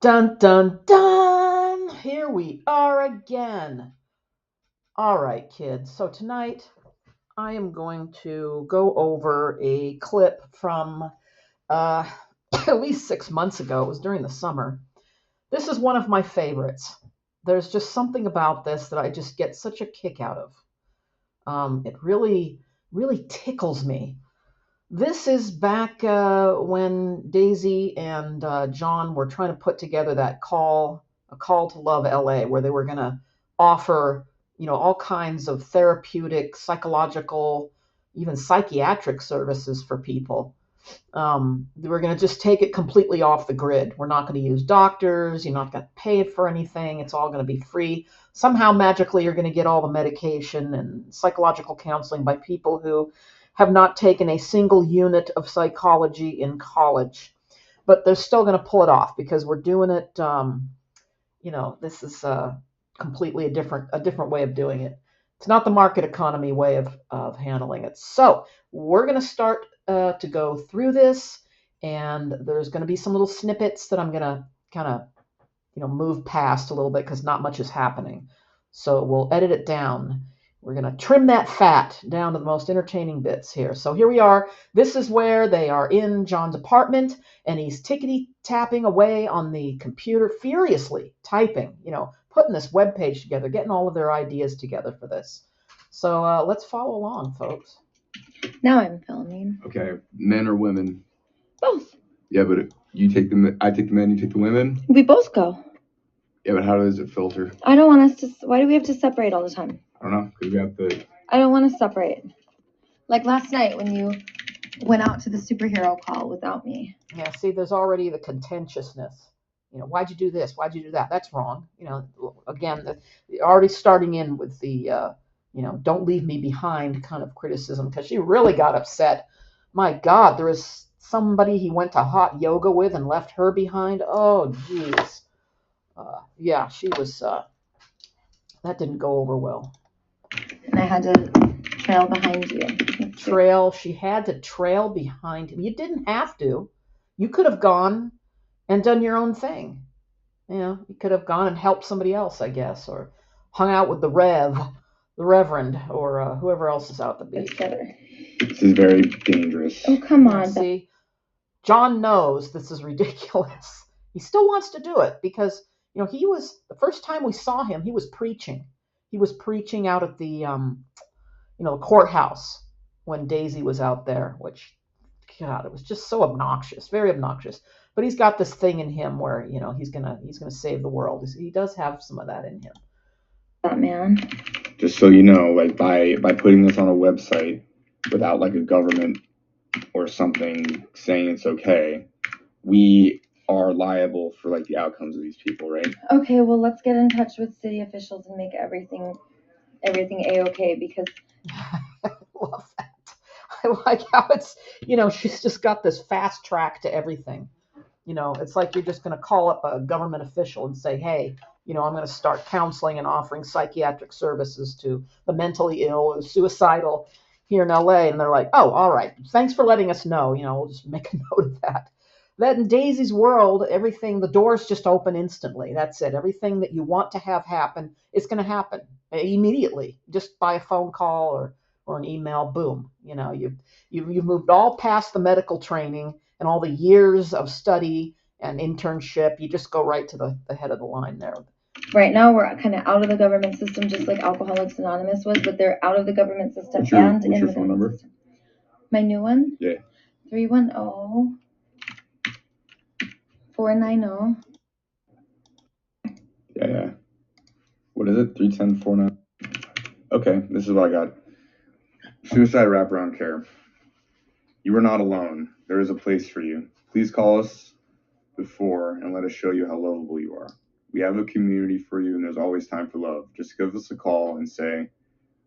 Dun dun dun! Here we are again. All right, kids. So tonight I am going to go over a clip from uh, at least 6 months ago. It was during the summer. This is one of my favorites. There's just something about this that I just get such a kick out of. It really tickles me. This is back when Daisy and John were trying to put together a call to love LA, where they were going to offer, all kinds of therapeutic, psychological, even psychiatric services for people. They were going to just take it completely off the grid. We're not going to use doctors. You're not going to pay for anything. It's all going to be free. Somehow, magically, you're going to get all the medication and psychological counseling by people who have not taken a single unit of psychology in college. But they're still going to pull it off because we're doing it. This is completely a different way of doing it. It's not the market economy way of handling it. So we're going to start to go through this, and there's going to be some little snippets that I'm going to kind of move past a little bit because not much is happening. So we'll edit it down. We're going to trim that fat down to the most entertaining bits here. So here we are. This is where they are in John's apartment, and he's tickety tapping away on the computer, furiously typing, putting this web page together, getting all of their ideas together for this. So let's follow along, folks. Now I'm filming. Okay, men or women? Both. Yeah, but you take the I take the men, you take the women? We both go. Yeah, but how does it filter? I don't want us to. Why do we have to separate all the time? I don't know, because we have the... I don't want to separate. Like last night when you went out to the superhero call without me. Yeah, see, there's already the contentiousness. Why'd you do this? Why'd you do that? That's wrong. Again, already starting in with the, don't leave me behind kind of criticism, because she really got upset. My God, there was somebody he went to hot yoga with and left her behind. Oh, geez. Yeah, she was, that didn't go over well. And I had to trail behind you. She had to trail behind him. You didn't have to. You could have gone and done your own thing. You could have gone and helped somebody else, I guess, or hung out with the Reverend, or whoever else is out the beach. This is very dangerous. Oh, come on. See, John knows this is ridiculous. He still wants to do it because, he was, the first time we saw him, he was preaching. He was preaching out at the, the courthouse when Daisy was out there, which, God, it was just so obnoxious, very obnoxious. But he's got this thing in him where, he's gonna save the world. He does have some of that in him. That man. Just so you know, like by putting this on a website without like a government or something saying it's okay, we are liable for like the outcomes of these people, right? Okay, well let's get in touch with city officials and make everything A-okay, because I love that. I like how it's, she's just got this fast track to everything. It's like you're just going to call up a government official and say, hey, I'm going to start counseling and offering psychiatric services to the mentally ill or suicidal here in LA. And they're like, oh, all right. Thanks for letting us know. We'll just make a note of that. That in Daisy's world, everything, the doors just open instantly. That's it. Everything that you want to have happen is going to happen immediately, just by a phone call or an email. Boom. You've moved all past the medical training and all the years of study and internship. You just go right to the head of the line there. Right now we're kind of out of the government system, just like Alcoholics Anonymous was, but they're out of the government system What's in your the phone government number? system. My new one? Yeah. 310 490. Yeah. What is it? 31049. Okay, this is what I got. Suicide wraparound care. You are not alone. There is a place for you. Please call us before and let us show you how lovable you are. We have a community for you, and there's always time for love. Just give us a call and say,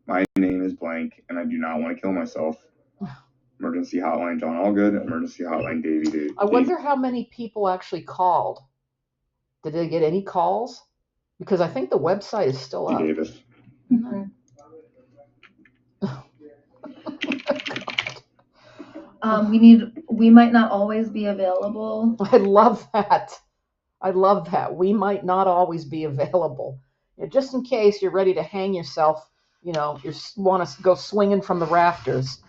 my name is blank, and I do not want to kill myself. Emergency hotline John Allgood. Emergency hotline Davey. I wonder how many people actually called. Did they get any calls? Because I think the website is still up. Davis. Mm-hmm. We might not always be available. I love that. I love that. We might not always be available. Just in case you're ready to hang yourself, you want to go swinging from the rafters,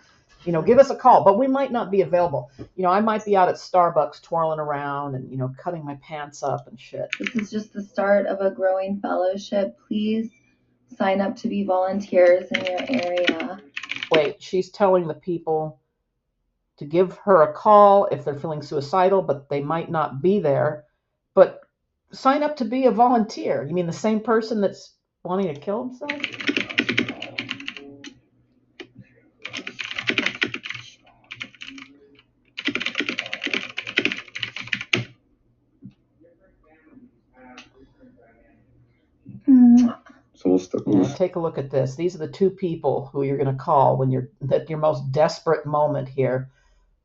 give us a call. But we might not be available. I might be out at Starbucks twirling around and, cutting my pants up and shit. This is just the start of a growing fellowship. Please sign up to be volunteers in your area. Wait, she's telling the people to give her a call if they're feeling suicidal, but they might not be there. But sign up to be a volunteer. You mean the same person that's wanting to kill himself? So we'll take a look at this. These are the two people who you're going to call when you're at your most desperate moment here.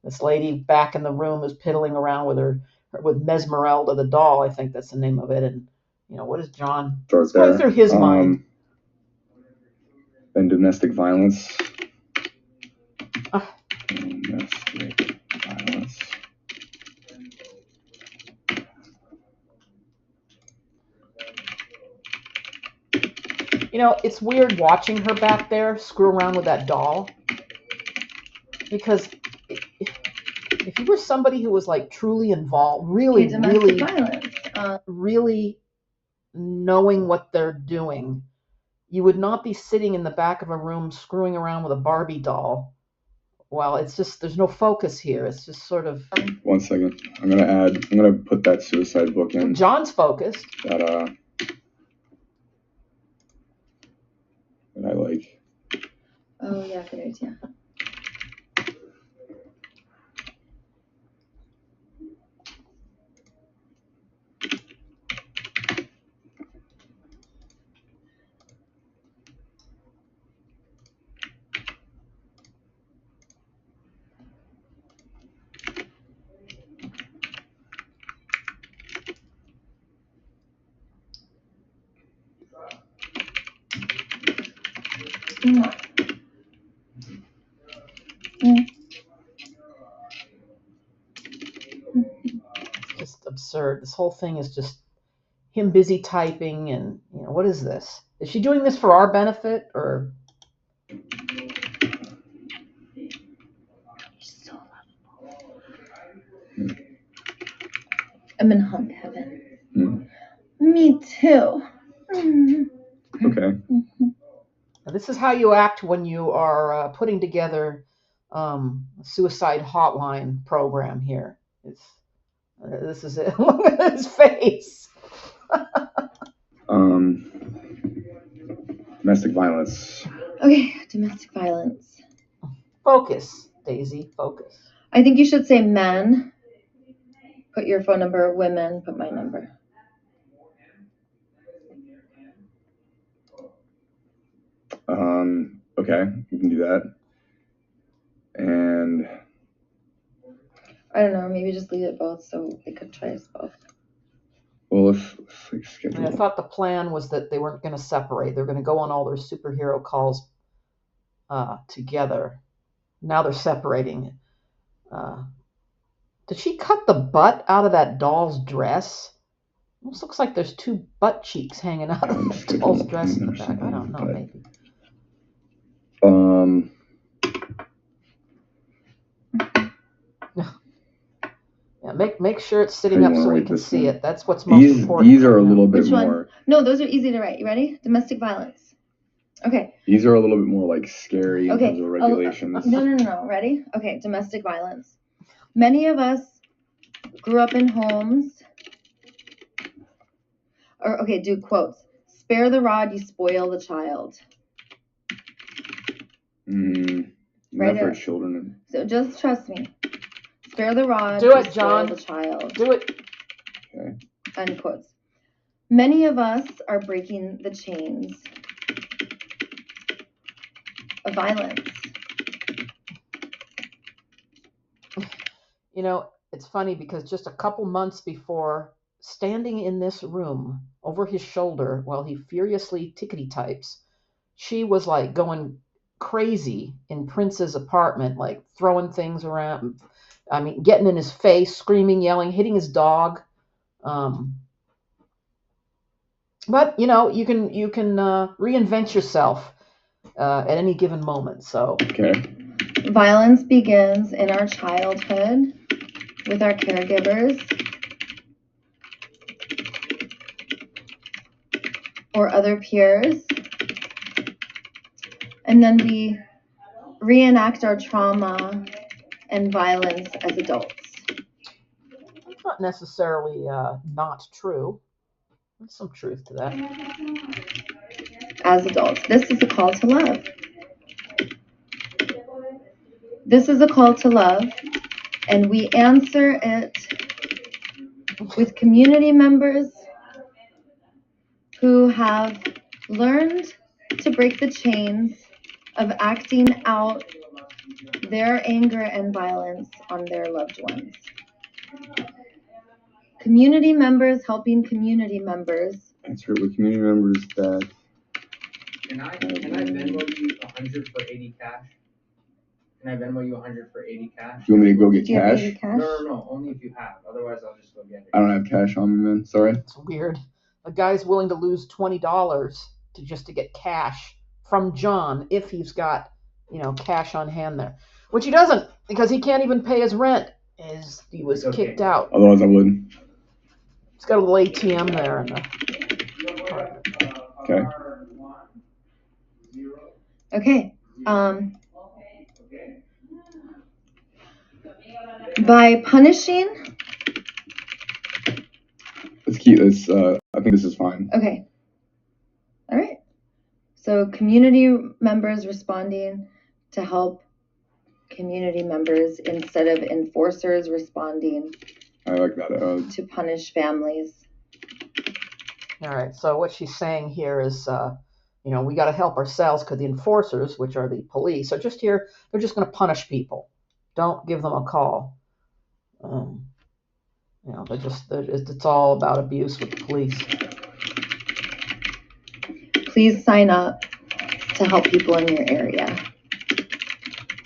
This lady back in the room is piddling around with Mesmeralda the doll. I think that's the name of it. And what is John? Let's go through his mind. And domestic violence. Domestic violence. It's weird watching her back there screw around with that doll, because if you were somebody who was like truly involved, really knowing what they're doing, you would not be sitting in the back of a room screwing around with a Barbie doll. Well, it's just, there's no focus here. It's just sort of. 1 second. I'm gonna put that suicide book in. John's focused. That I like. Oh yeah, good idea. It's just absurd. This whole thing is just him busy typing, and what is this? Is she doing this for our benefit, or? So lovable. I'm in hunk heaven. Me too. Okay. Now, this is how you act when you are putting together a suicide hotline program here. This is it. Look at his face. Domestic violence. Okay, domestic violence. Focus, Daisy, focus. I think you should say men. Put your phone number. Women, put my number. Okay, you can do that. And I don't know, maybe just leave it both so they could try us both. Well, let's schedule. I thought the plan was that they weren't going to separate. They're going to go on all their superhero calls together. Now they're separating. Did she cut the butt out of that doll's dress? Almost looks like there's two butt cheeks hanging out of the doll's dress in the back. I don't know, maybe. Yeah, make sure it's sitting up so we can see it. That's what's most important. These are a little bit more. No, those are easy to write. You ready? Domestic violence. Okay. These are a little bit more like scary in terms of regulations. No. Ready? Okay. Domestic violence. Many of us grew up in homes. Do quotes. Spare the rod, you spoil the child. Not for children. So just trust me. Spare the rod. Do it, John. The child. Do it. Okay. End quotes. Many of us are breaking the chains of violence. It's funny because just a couple months before, standing in this room over his shoulder while he furiously tickety types, she was like going crazy in Prince's apartment, like throwing things around. I mean, getting in his face, screaming, yelling, hitting his dog. But you know, you can reinvent yourself at any given moment. So Okay. Violence begins in our childhood with our caregivers or other peers, and then we reenact our trauma and violence as adults. it's not necessarily not true. There's some truth to that. As adults, this is a call to love. This is a call to love, and we answer it with community members who have learned to break the chains of acting out their anger and violence on their loved ones. Community members helping community members. Answer it with community members that. Can I Venmo you 100 for 80 cash? Can I Venmo you 100 for 80 cash? Do you want me to go get Do you have cash? 80 cash? No, only if you have. Otherwise, I'll just go get it. I don't have cash on me, man. Sorry. It's weird. A guy's willing to lose $20 to get cash from John if he's got, cash on hand there, which he doesn't because he can't even pay his rent. As he was Okay. kicked out. Otherwise, I would. He's got a little ATM there. Okay. Okay. By punishing. Let's keep this. I think this is fine. Okay. All right. So community members responding to help community members instead of enforcers responding I like that. to punish families. All right. So what she's saying here is, we got to help ourselves because the enforcers, which are the police, are just here. They're just going to punish people. Don't give them a call. It's all about abuse with the police. Please sign up to help people in your area.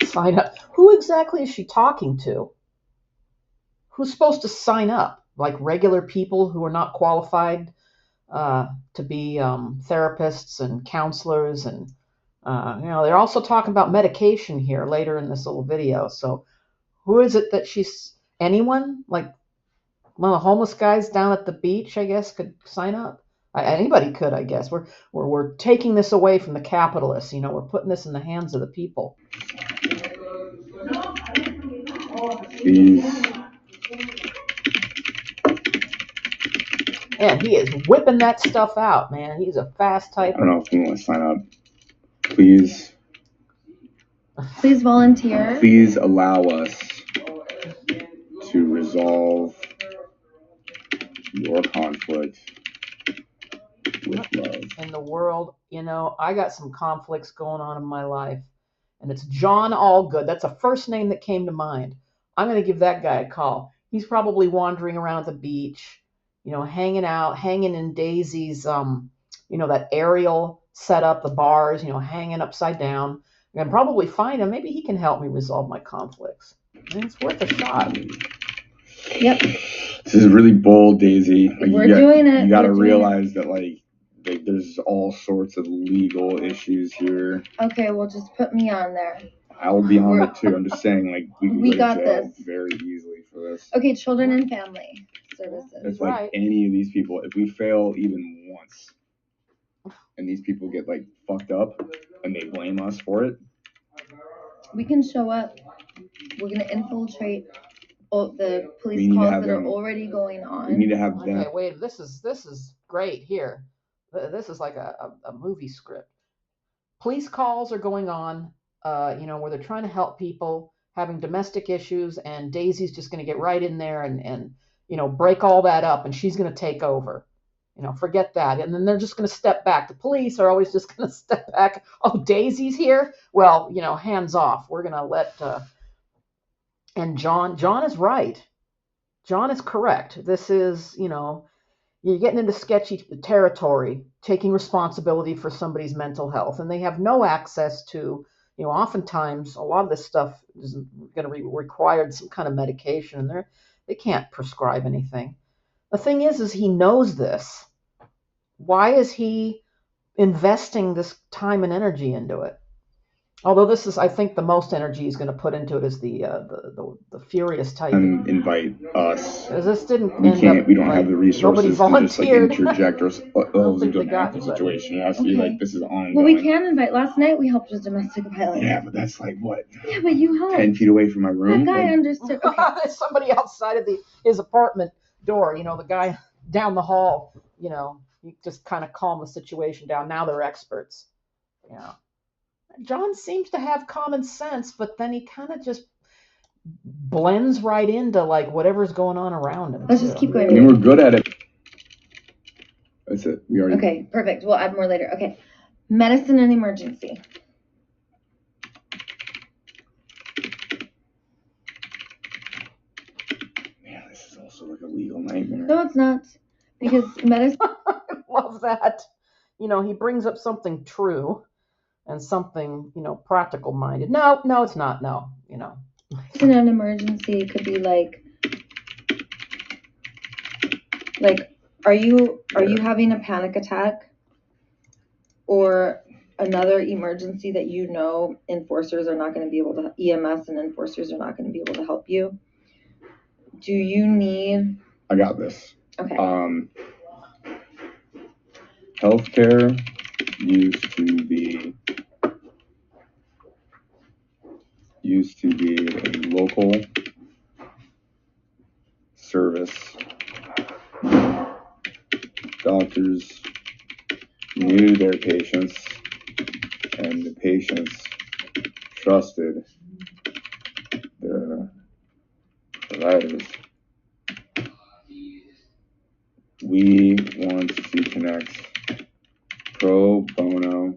Sign up. Who exactly is she talking to? Who's supposed to sign up? Like regular people who are not qualified to be therapists and counselors, and they're also talking about medication here later in this little video. So, who is it that she's? Anyone? Like one of the homeless guys down at the beach, I guess, could sign up. Anybody could, I guess. We're taking this away from the capitalists. We're putting this in the hands of the people. Please. Man, he is whipping that stuff out, man. He's a fast typer. I don't know if you want to sign up. Please. Please volunteer. Please allow us to resolve your conflict with love. In the world, I got some conflicts going on in my life, and it's John Allgood. That's the first name that came to mind. I'm going to give that guy a call. He's probably wandering around at the beach, hanging out, hanging in Daisy's, that aerial setup, the bars, hanging upside down. I can probably find him. Maybe he can help me resolve my conflicts. It's worth a shot. Yep. This is really bold, Daisy. We're doing it. You got to We're doing realize that, there's all sorts of legal issues here. Okay, well, just put me on there. I will be on it too. I'm just saying, We go got to jail this. very easily for this. Okay, children and family services. It's Right. like any of these people. If we fail even once, and these people get fucked up, and they blame us for it, We can show up. We're gonna infiltrate the We police need to calls have that are them- already going we need on. to have Okay, them. wait. This is great here. This is like a movie script. Police calls are going on, where they're trying to help people having domestic issues, and Daisy's just going to get right in there and break all that up, and she's going to take over. Forget that. And then they're just going to step back. The police are always just going to step back. Oh, Daisy's here? Well, hands off. We're going to let... And John is right. John is correct. This is, you're getting into sketchy territory, taking responsibility for somebody's mental health, and they have no access to, oftentimes a lot of this stuff is going to be required some kind of medication, and they can't prescribe anything. The thing is he knows this. Why is he investing this time and energy into it? Although this is, I think, the most energy he's going to put into it is the furious typing. And invite us. Because this didn't We end can't. up We don't like have the nobody resources to just like volunteered. interject ourselves think into they an got active anybody. situation. It has to be like this is ongoing. Well, we can invite. Last night we helped with domestic violence. Yeah, but that's like what? Yeah, but you helped. 10 feet away from my room. That guy Like, understood. Okay. There's somebody outside of his apartment door. The guy down the hall. You just kind of calm the situation down. Now they're experts. John seems to have common sense, but then he kind of just blends right into like whatever's going on around him. Let's just keep going. I mean, we're good at it. That's it. We already. Okay, perfect. We'll add more later. Okay, medicine and emergency. Man, this is also like a legal nightmare. No, it's not, because medicine. I love that. He brings up something true and something, practical minded. No, it's not. No. In an emergency could be like, are you having a panic attack or another emergency that enforcers are not going to be able to, EMS and enforcers are not going to be able to help you? Do you need? I got this. Okay. Healthcare used to be a local service. Doctors knew their patients, and the patients trusted their providers. We want to connect pro bono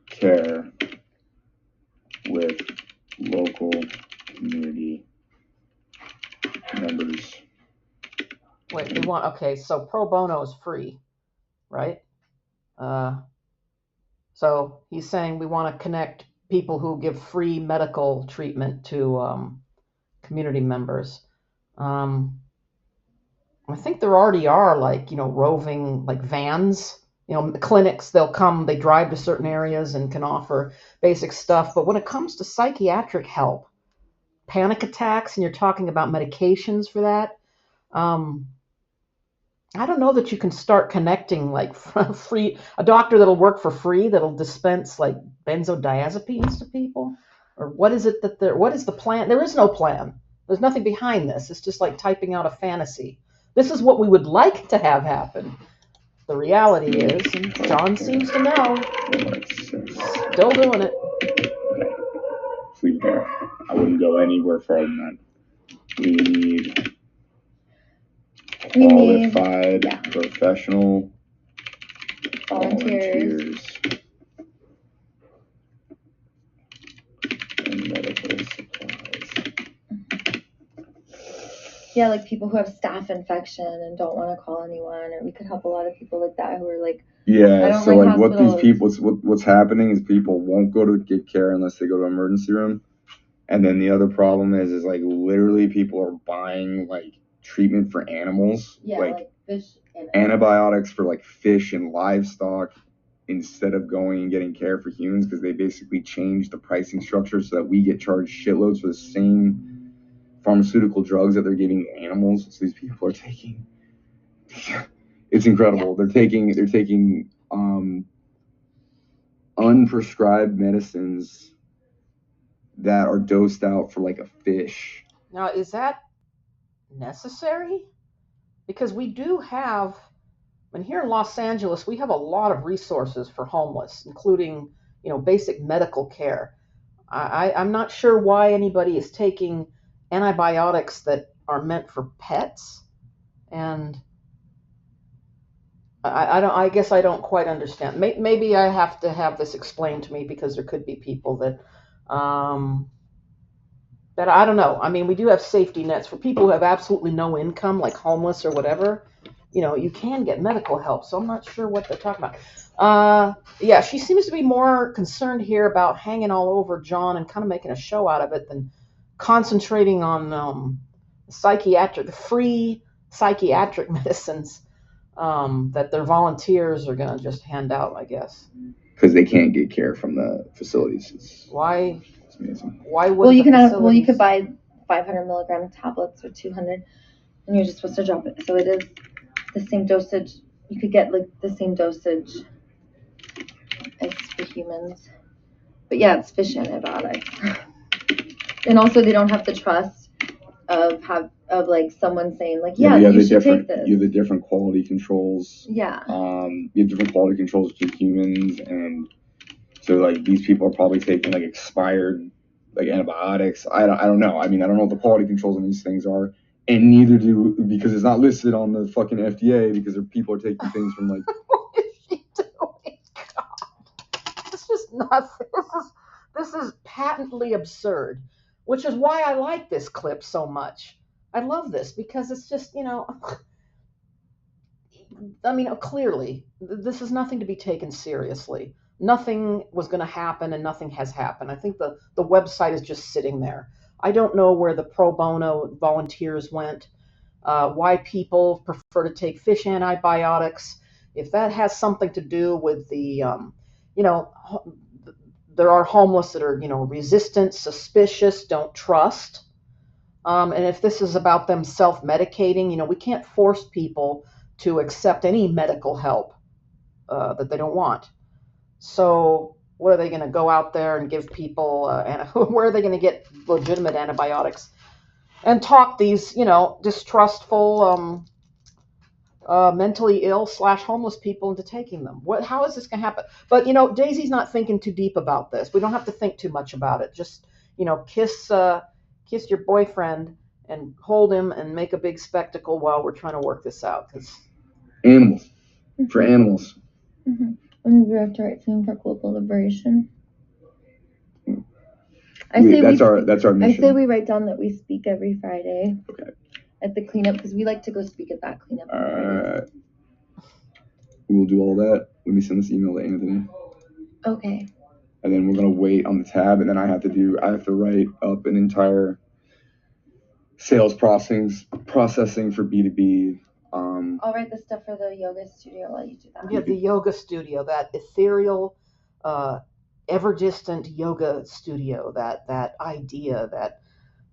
care with local community members. Wait, okay, so pro bono is free, right? So he's saying we want to connect people who give free medical treatment to community members. I think there already are roving vans, clinics. They'll come, they drive to certain areas and can offer basic stuff. But when it comes to psychiatric help, panic attacks, and you're talking about medications for that, I don't know that you can start connecting free a doctor that'll work for free that'll dispense like benzodiazepines to people, or what is it what is the plan? There is no plan. There's nothing behind this. It's just like typing out a fantasy. This is what we would like to have happen. The reality is, and John seems to know, still doing it. Leave there. I wouldn't go anywhere further than that. We need qualified professional volunteers and medical supplies. Yeah, like people who have staph infection and don't want to call anyone, or we could help a lot of people like that who are like. Yeah, so like what these people, what's happening is people won't go to get care unless they go to emergency room. And then the other problem is like literally people are buying like treatment for animals, like fish and antibiotics for like fish and livestock, instead of going and getting care for humans, because they basically changed the pricing structure so that we get charged shitloads for the same pharmaceutical drugs that they're giving animals. So these people are taking, it's incredible. Yeah. They're taking unprescribed medicines that are dosed out for like a fish. Now, is that necessary? Because we do have, and here in Los Angeles, we have a lot of resources for homeless, including, basic medical care. I'm not sure why anybody is taking antibiotics that are meant for pets, and I guess I don't quite understand. Maybe I have to have this explained to me, because there could be people that I don't know. I mean, we do have safety nets for people who have absolutely no income, like homeless or whatever. you can get medical help. So I'm not sure what they're talking about. Yeah, she seems to be more concerned here about hanging all over John and kind of making a show out of it than concentrating on the free psychiatric medicines that their volunteers are going to just hand out, I guess. Because they can't get care from the facilities. Why? It's amazing. Why would Well, you facilities... you could buy 500 milligram tablets or 200, and you're just supposed to drop it. So it is the same dosage. You could get like the same dosage as for humans. But yeah, it's fish antibiotics. And also they don't have the trust of like someone saying like, yeah, you should take this. You have the different quality controls. Yeah. You have different quality controls to humans, and so like these people are probably taking like expired like antibiotics. I don't know. I mean, I don't know what the quality controls on these things are, and neither do, because it's not listed on the fucking FDA, because people are taking things from like. What is she doing? God. It's just not. This is patently absurd, which is why I like this clip so much. I love this because it's just, I mean, clearly, this is nothing to be taken seriously. Nothing was going to happen, and nothing has happened. I think the website is just sitting there. I don't know where the pro bono volunteers went, why people prefer to take fish antibiotics. If that has something to do with the, there are homeless that are, resistant, suspicious, don't trust. And if this is about them self-medicating, we can't force people to accept any medical help that they don't want. So what are they going to go out there and give people, where are they going to get legitimate antibiotics? And talk these, distrustful, mentally ill / homeless people into taking them. How is this going to happen? But, Daisy's not thinking too deep about this. We don't have to think too much about it. Just, kiss your boyfriend and hold him and make a big spectacle while we're trying to work this out. Cause animals. For animals. Mm-hmm. And we have to write something for global liberation. That's our mission. I say we write down that we speak every Friday. Okay. At the cleanup, because we like to go speak at that cleanup. We'll do all that. Let me send this email to Anthony. Okay. And then we're gonna wait on the tab, and then I have to write up an entire sales processing for B2B. I'll write the stuff for the yoga studio while you do that. Yeah, the yoga studio, that ethereal, ever distant yoga studio, that idea,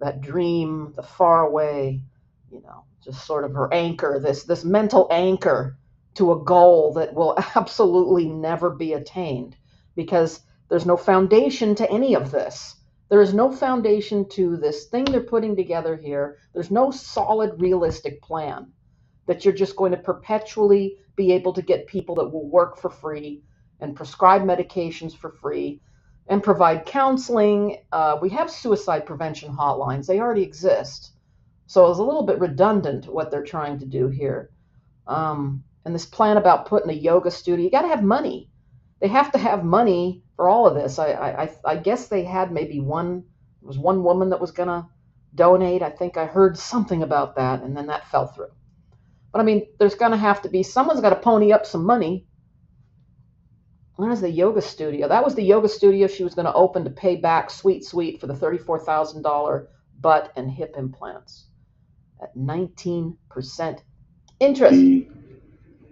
that dream, the far away, just sort of her anchor, this mental anchor to a goal that will absolutely never be attained, because there's no foundation to any of this. There is no foundation to this thing they're putting together here. There's no solid, realistic plan that you're just going to perpetually be able to get people that will work for free and prescribe medications for free and provide counseling. We have suicide prevention hotlines. They already exist. So it's a little bit redundant what they're trying to do here. And this plan about putting a yoga studio, you got to have money. They have to have money for all of this. I guess they had maybe there was one woman that was going to donate. I think I heard something about that, and then that fell through. But I mean, there's going to have to be, someone's got to pony up some money. Where's the yoga studio? That was the yoga studio she was going to open to pay back Sweet for the $34,000 butt and hip implants at 19% interest. The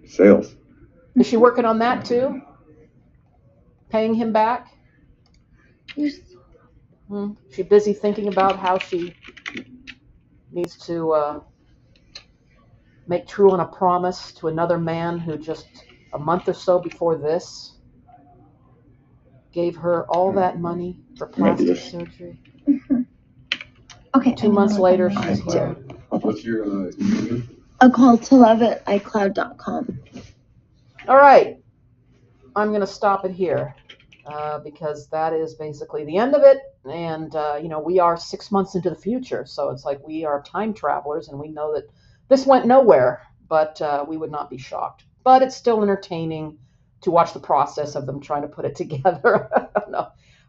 sales. Is she working on that too? Paying him back? Yes. She's busy thinking about how she needs to make true on a promise to another man who just a month or so before this gave her all that money for plastic surgery. Mm-hmm. Okay. 2 months later, she's here. What's your email? A call to love at iCloud.com. All right. I'm going to stop it here because that is basically the end of it. And, we are 6 months into the future. So it's like we are time travelers, and we know that this went nowhere, but we would not be shocked. But it's still entertaining to watch the process of them trying to put it together. I don't know.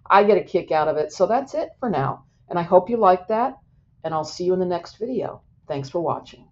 I get a kick out of it. So that's it for now. And I hope you like that. And I'll see you in the next video. Thanks for watching.